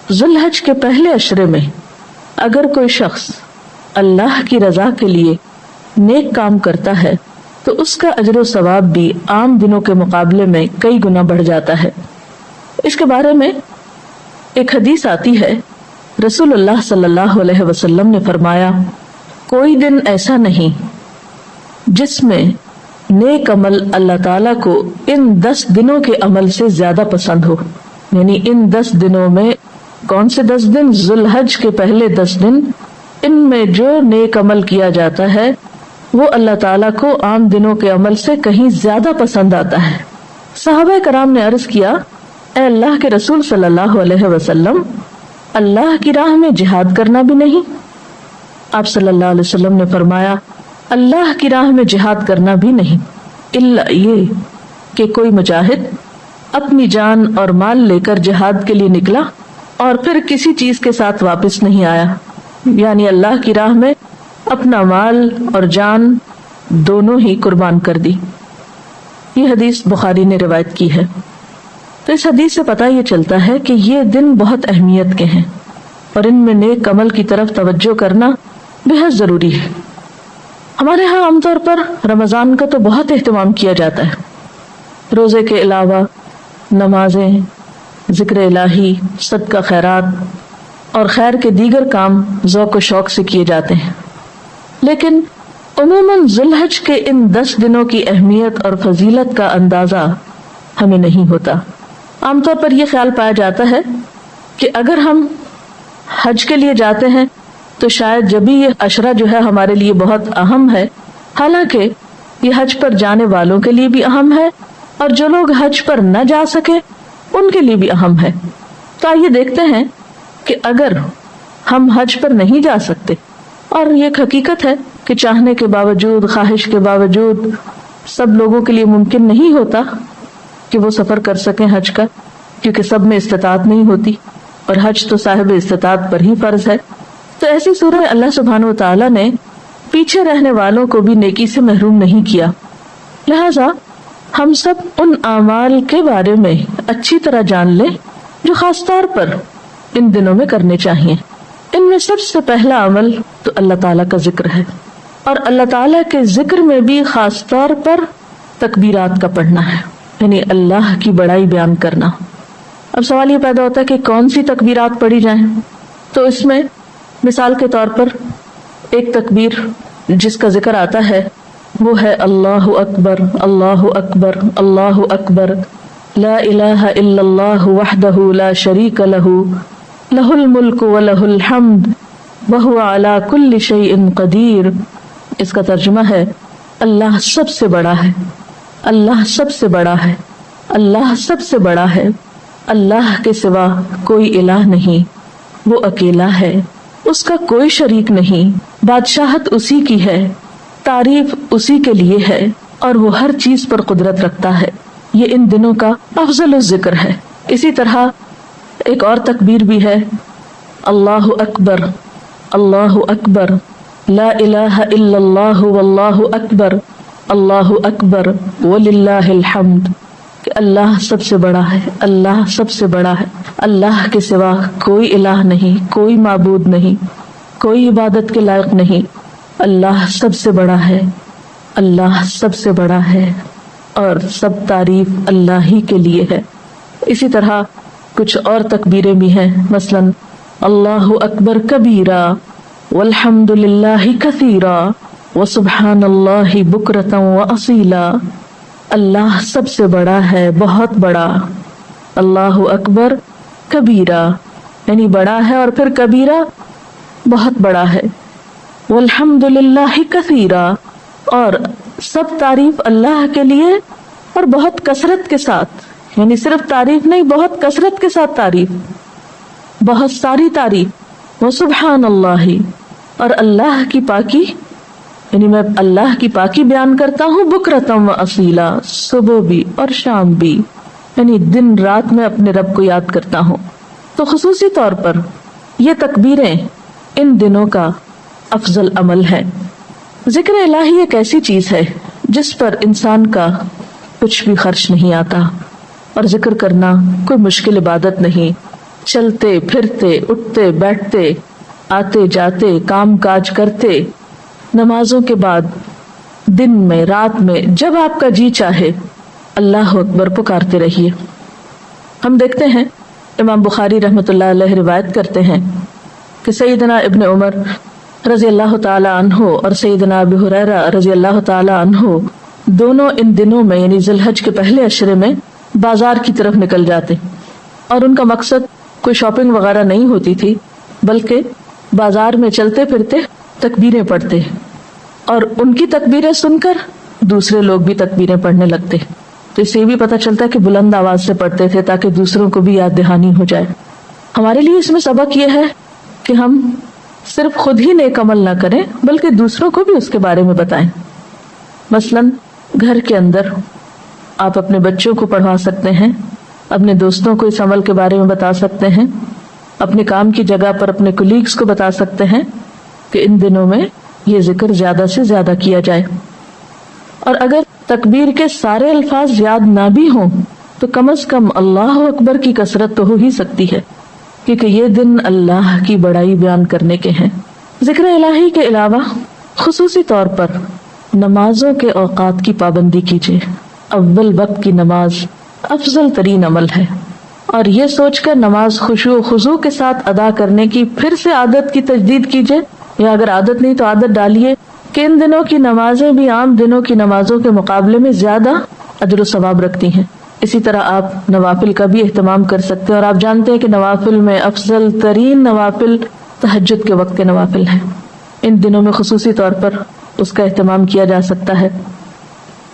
ذوالحج کے پہلے عشرے میں اگر کوئی شخص اللہ کی رضا کے لیے نیک کام کرتا ہے تو اس کا اجر و ثواب بھی عام دنوں کے مقابلے میں کئی گنا بڑھ جاتا ہے۔ اس کے بارے میں ایک حدیث آتی ہے، رسول اللہ صلی اللہ علیہ وسلم نے فرمایا، کوئی دن ایسا نہیں جس میں نیک عمل اللہ تعالیٰ کو ان 10 دنوں کے عمل سے زیادہ پسند ہو۔ یعنی ان 10 دنوں میں کون سے 10 دن؟ ذوالحج کے پہلے 10 دن، ان میں جو نیک عمل کیا جاتا ہے وہ اللہ تعالیٰ کو عام دنوں کے عمل سے کہیں زیادہ پسند آتا ہے۔ صحابہ کرام نے عرض کیا، اے اللہ کے رسول صلی اللہ علیہ وسلم، اللہ کی راہ میں جہاد کرنا بھی نہیں؟ آپ صلی اللہ علیہ وسلم نے فرمایا، اللہ کی راہ میں جہاد کرنا بھی نہیں، الا یہ کہ کوئی مجاہد اپنی جان اور مال لے کر جہاد کے لیے نکلا اور پھر کسی چیز کے ساتھ واپس نہیں آیا، یعنی اللہ کی راہ میں اپنا مال اور جان دونوں ہی قربان کر دی۔ یہ حدیث بخاری نے روایت کی ہے۔ تو اس حدیث سے پتہ یہ چلتا ہے کہ یہ دن بہت اہمیت کے ہیں اور ان میں نیک عمل کی طرف توجہ کرنا بہت ضروری ہے۔ ہمارے ہاں عام طور پر رمضان کا تو بہت اہتمام کیا جاتا ہے، روزے کے علاوہ نمازیں، ذکر الہی، صدقہ خیرات اور خیر کے دیگر کام ذوق و شوق سے کیے جاتے ہیں، لیکن عموماً ذوالحج کے ان 10 دنوں کی اہمیت اور فضیلت کا اندازہ ہمیں نہیں ہوتا۔ عام طور پر یہ خیال پایا جاتا ہے کہ اگر ہم حج کے لیے جاتے ہیں تو شاید جبھی یہ عشرہ جو ہے ہمارے لیے بہت اہم ہے، حالانکہ یہ حج پر جانے والوں کے لیے بھی اہم ہے اور جو لوگ حج پر نہ جا سکے ان کے لیے بھی اہم ہے۔ تو آئیے دیکھتے ہیں کہ اگر ہم حج پر نہیں جا سکتے، اور یہ ایک حقیقت ہے کہ چاہنے کے باوجود، خواہش کے باوجود سب لوگوں کے لیے ممکن نہیں ہوتا کہ وہ سفر کر سکیں حج کا، کیونکہ سب میں استطاعت نہیں ہوتی اور حج تو صاحب استطاعت پر ہی فرض ہے۔ تو ایسی صورت میں اللہ سبحانہ و تعالیٰ نے پیچھے رہنے والوں کو بھی نیکی سے محروم نہیں کیا، لہٰذا ہم سب ان اعمال کے بارے میں اچھی طرح جان لیں جو خاص طور پر ان دنوں میں کرنے چاہیے۔ ان میں سب سے پہلا عمل تو اللہ تعالیٰ کا ذکر ہے، اور اللہ تعالیٰ کے ذکر میں بھی خاص طور پر تکبیرات کا پڑھنا ہے، یعنی اللہ کی بڑائی بیان کرنا۔ اب سوال یہ پیدا ہوتا ہے کہ کون سی تکبیرات پڑھی جائیں؟ تو اس میں مثال کے طور پر ایک تکبیر جس کا ذکر آتا ہے وہ ہے اللہ اکبر، اللہ اکبر، اللہ اکبر، لا الہ الا اللہ وحدہ لا شریک لہ، لہ الملک ولہ الحمد وہو علی کل شیء قدیر۔ اس کا ترجمہ ہے، اللہ سب سے بڑا ہے، اللہ سب سے بڑا ہے، اللہ سب سے بڑا ہے، اللہ کے سوا کوئی الہ نہیں، وہ اکیلا ہے، اس کا کوئی شریک نہیں، بادشاہت اسی کی ہے، تعریف اسی کے لیے ہے، اور وہ ہر چیز پر قدرت رکھتا ہے۔ یہ ان دنوں کا افضل الذکر ہے۔ اسی طرح ایک اور تکبیر بھی ہے، اللہ اکبر، اللہ اکبر، لا الہ الا اللہ واللہ اکبر، اللہ اکبر وللہ الحمد، کہ اللہ سب سے بڑا ہے، اللہ سب سے بڑا ہے، اللہ کے سوا کوئی الہ نہیں، کوئی معبود نہیں، کوئی عبادت کے لائق نہیں، اللہ سب سے بڑا ہے، اللہ سب سے بڑا ہے، اور سب تعریف اللہ ہی کے لیے ہے۔ اسی طرح کچھ اور تکبیریں بھی ہیں، مثلا اللہ اکبر کبیرا والحمد للہ کثیرا وسبحان اللہ بکرۃ واصیلا، اللہ سب سے بڑا ہے، بہت بڑا، اللہ اکبر کبیرا یعنی بڑا ہے، اور پھر کبیرہ بہت بڑا ہے، والحمد للہ کثیرا، اور سب تعریف اللہ کے لیے اور بہت کثرت کے ساتھ، یعنی صرف تعریف نہیں، بہت کثرت کے ساتھ تعریف، بہت ساری تعریف، وسبحان اللہ، اور اللہ کی پاکی، یعنی میں اللہ کی پاکی بیان کرتا ہوں، بکرتم و اصیلا، صبح بھی اور شام بھی، یعنی دن رات میں اپنے رب کو یاد کرتا ہوں۔ تو خصوصی طور پر یہ تکبیریں ان دنوں کا افضل عمل ہے۔ ذکر الہی ایک ایسی چیز ہے جس پر انسان کا کچھ بھی خرچ نہیں آتا، اور ذکر کرنا کوئی مشکل عبادت نہیں، चलते फिरते, उठते बैठते, आते जाते, काम काज करते, नमाजों के बाद, दिन में, रात में, जब आपका जी चाहे अल्लाह अकबर पुकारते रहिए। हम देखते हैं इमाम बुखारी रहमतुल्लाह अलैह रिवायत करते हैं कि सैयदना इब्न उमर रजी अल्लाह ताला अन्हो और सैयदना अबू हुरैरा रजी अल्लाह ताला अन्हो दोनों इन दिनों में यानी ज़िलहज के पहले अशरे में बाजार की तरफ निकल जाते और उनका मकसद कोई शॉपिंग वगैरह नहीं होती थी, बल्कि बाजार में चलते फिरते तकबीरें पढ़ते और उनकी तकबीरें सुनकर दूसरे लोग भी तकबीरें पढ़ने लगते। तो इससे भी पता चलता है कि बुलंद आवाज से पढ़ते थे ताकि दूसरों को भी याद दहानी हो जाए। हमारे लिए इसमें सबक यह है कि हम सिर्फ खुद ही नेक अमल ना करें बल्कि दूसरों को भी उसके बारे में बताएं। मसलन घर के अंदर आप अपने बच्चों को पढ़वा सकते हैं, अपने दोस्तों को इस अमल के बारे में बता सकते हैं, अपने काम की जगह पर अपने कोलीग्स को बता सकते हैं कि इन दिनों में ये जिक्र ज्यादा से ज्यादा किया जाए। और अगर तकबीर के सारे अल्फाज याद ना भी हों तो कम से कम अल्लाह अकबर की कसरत तो हो ही सकती है, क्योंकि ये दिन अल्लाह की बड़ाई बयान करने के हैं। जिक्र इलाही के अलावा खुसूसी तौर पर नमाजों के औकात की पाबंदी कीजिए। अव्वल वक्त की नमाज अफजल तरीन अमल है और ये सोचकर नमाज खुशू खुजू के साथ अदा करने की फिर से आदत की तजदीद कीजिए, या अगर आदत नहीं तो आदत डालिए कि इन दिनों की नमाजें भी आम दिनों की नमाजों के मुकाबले में ज्यादा अजर सवाब रखती हैं। इसी तरह आप नवाफिल का भी एहतमाम कर सकते हैं और आप जानते हैं कि नवाफिल में अफजल तरीन नवाफिल तहज्जुद के वक्त के नवाफिल हैं। इन दिनों में खुसूसी तौर पर उसका एहतमाम किया जा सकता है।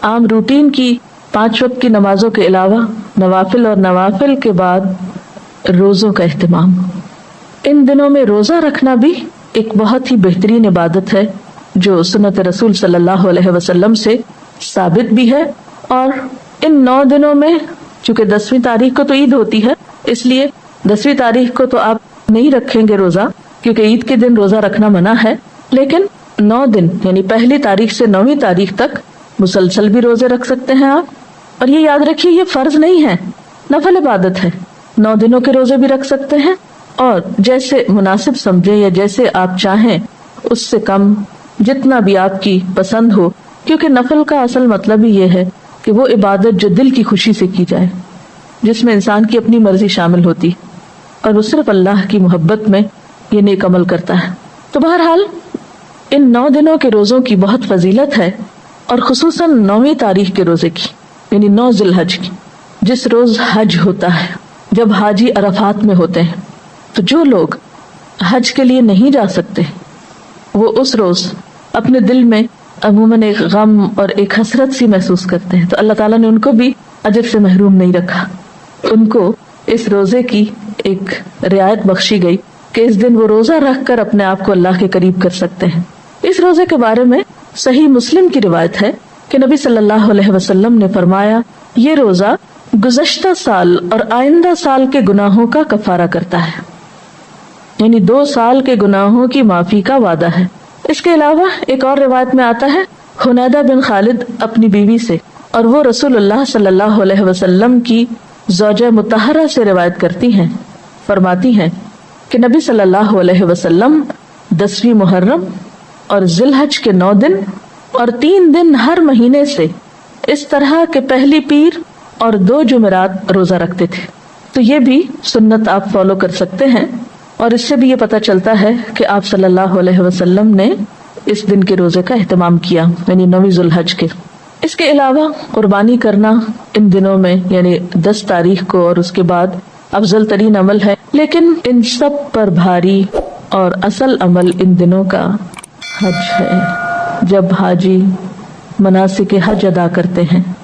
आम रूटीन की 5 वक्त की नमाजों के अलावा नवाफिल और नवाफिल के बाद रोज़ों का एहतमाम। इन दिनों में रोज़ा रखना भी एक बहुत ही बेहतरीन इबादत है जो सुन्नत रसूल सल्लल्लाहु अलैहि वसल्लम से साबित भी है। और इन 9 दिनों में चूंकि 10वीं तारीख को तो ईद होती है, इसलिए 10वीं तारीख को तो आप नहीं रखेंगे रोज़ा क्योंकि ईद के दिन रोज़ा रखना मना है, लेकिन 9 दिन यानी पहली तारीख से 9वीं तारीख तक मुसलसल भी रोजे रख सकते हैं आप। और ये याद रखिए ये फर्ज नहीं है, नफल इबादत है। 9 दिनों के रोजे भी रख सकते हैं और जैसे मुनासिब समझे या जैसे आप चाहें उससे कम, जितना भी आपकी पसंद हो, क्योंकि नफल का असल मतलब ही ये है कि वो इबादत जो दिल की खुशी से की जाए, जिसमें इंसान की अपनी मर्जी शामिल होती और वो सिर्फ अल्लाह की मोहब्बत में ये नेक अमल करता है। तो बहरहाल इन 9 दिनों के रोजों की बहुत फजीलत है और खुसूसन 9वीं तारीख के रोजे की यानी 9 ज़िलहज की, जिस रोज हज होता है, जब हाजी अरफात में होते हैं। तो जो लोग हज के लिए नहीं जा सकते वो उस रोज अपने दिल में अमूमन एक गम और एक हसरत सी महसूस करते हैं, तो अल्लाह ताला ने उनको भी अजर से महरूम नहीं रखा। उनको इस रोजे की एक रियायत बख्शी गई कि इस दिन वो रोजा रख कर अपने आप को अल्लाह के करीब कर सकते हैं। इस रोजे के बारे में सही मुस्लिम की रिवायत है कि नबी सल्लल्लाहु अलैहि वसल्लम ने फरमाया, ये रोजा गुज़श्ता साल और आइंदा साल के गुनाहों का कफारा करता है, यानी 2 साल के गुनाहों की माफी का वादा है। इसके अलावा एक और रिवायत में आता है हुनैदा बिन खालिद अपनी बीवी से, और वो रसूलुल्लाह सल्लल्लाहु अलैहि वसल्लम की ज़ौजा मुतहरा से रिवायत करती हैं, फरमाती हैं कि नबी सल्लल्लाहु अलैहि वसल्लम 10वीं मुहर्रम और ज़िलहज के 9 दिन और 3 दिन हर महीने से इस तरह के पहली पीर और 2 जुमेरात रोजा रखते थे। तो ये भी सुन्नत आप फॉलो कर सकते हैं और इससे भी ये पता चलता है कि आप सल्लल्लाहु अलैहि वसल्लम ने इस दिन के रोजे का एहतमाम किया, यानी 9वीं ज़ुलहज के। इसके अलावा कुर्बानी करना इन दिनों में यानी 10 तारीख को और उसके बाद अफजल तरीन अमल है, लेकिन इन सब पर भारी और असल अमल इन दिनों का हज है, जब हाजी मनासिक हज अदा करते हैं।